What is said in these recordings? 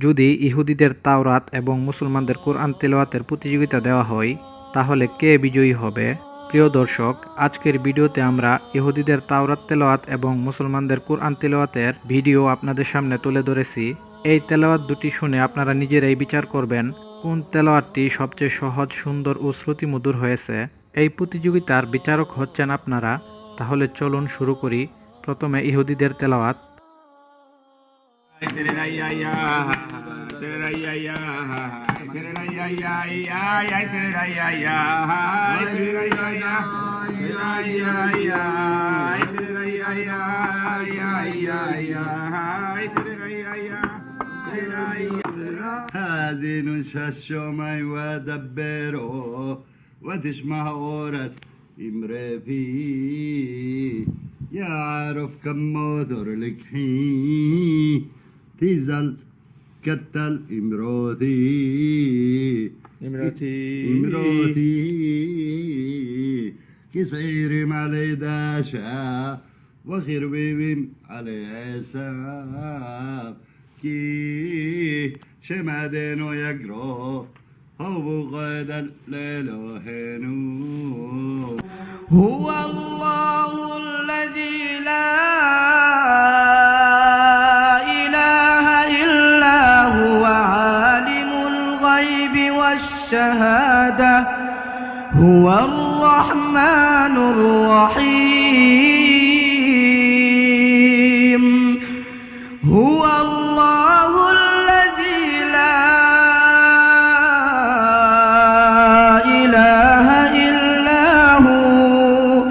যদি ইহুদিদের তাওরাত এবং মুসলমানদের কোরআন তেলাওয়াতের প্রতিযোগিতা দেওয়া হয় তাহলে কে বিজয়ী হবে? প্রিয় দর্শক, আজকের ভিডিওতে আমরা ইহুদিদের তাওরাত তেলাওয়াত এবং মুসলমানদের কোরআন তেলাওয়াতের ভিডিও আপনাদের সামনে তুলে ধরেছি। এই তেলাওয়াত দুটি শুনে আপনারা নিজেরাই বিচার করবেন কোন তেলাওয়াতটি সবচেয়ে সহজ, সুন্দর ও শ্রুতিমধুর হয়েছে। এই প্রতিযোগিতার বিচারক হচ্ছেন আপনারা। তাহলে চলুন শুরু করি। প্রথমে ইহুদিদের তেলাওয়াত। هازين الشمع ودبره وتشمع أورس إمرفي يعرف كم مدر لك حين تزل كتل إمراتي كسير علي داشا وخير بيبم علي حساب كي شمادينو يقرو هو غد الليل هنو هو الله الذي لا إله إلا هو عالم الغيب والشهادة هو الرحمن الرحيم هو الله الذي لا إله إلا هو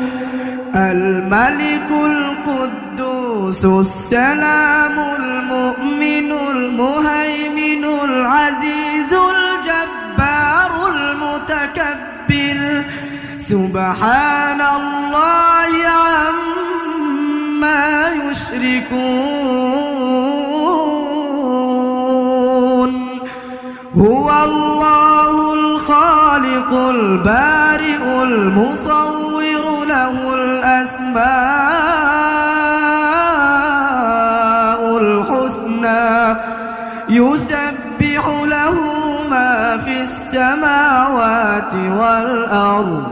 الملك القدوس السلام المؤمن المهيمن العزيز الجبار المتكبر سبحان الله عما يشركون هو الله الخالق البارئ المصور له الأسماء الحسنى يسبح له ما في السماوات والأرض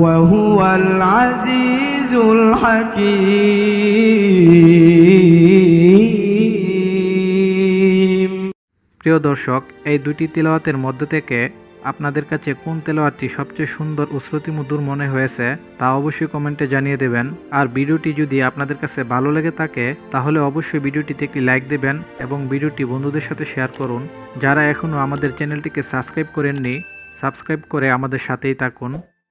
وهو العزيز الحكيم। প্রিয় দর্শক, এই দুটি তেলাওয়াতের মধ্য থেকে আপনাদের কাছে কোন তেলাওয়াতটি সবচেয়ে সুন্দর ও শ্রুতিমধুর মনে হয়েছে তা অবশ্যই কমেন্টে জানিয়ে দেবেন। আর ভিডিওটি যদি আপনাদের কাছে ভালো লেগে থাকে তাহলে অবশ্যই ভিডিওটিতে একটি লাইক দেবেন এবং ভিডিওটি বন্ধুদের সাথে শেয়ার করুন। যারা এখনও আমাদের চ্যানেলটিকে সাবস্ক্রাইব করেননি, সাবস্ক্রাইব করে আমাদের সাথেই থাকুন।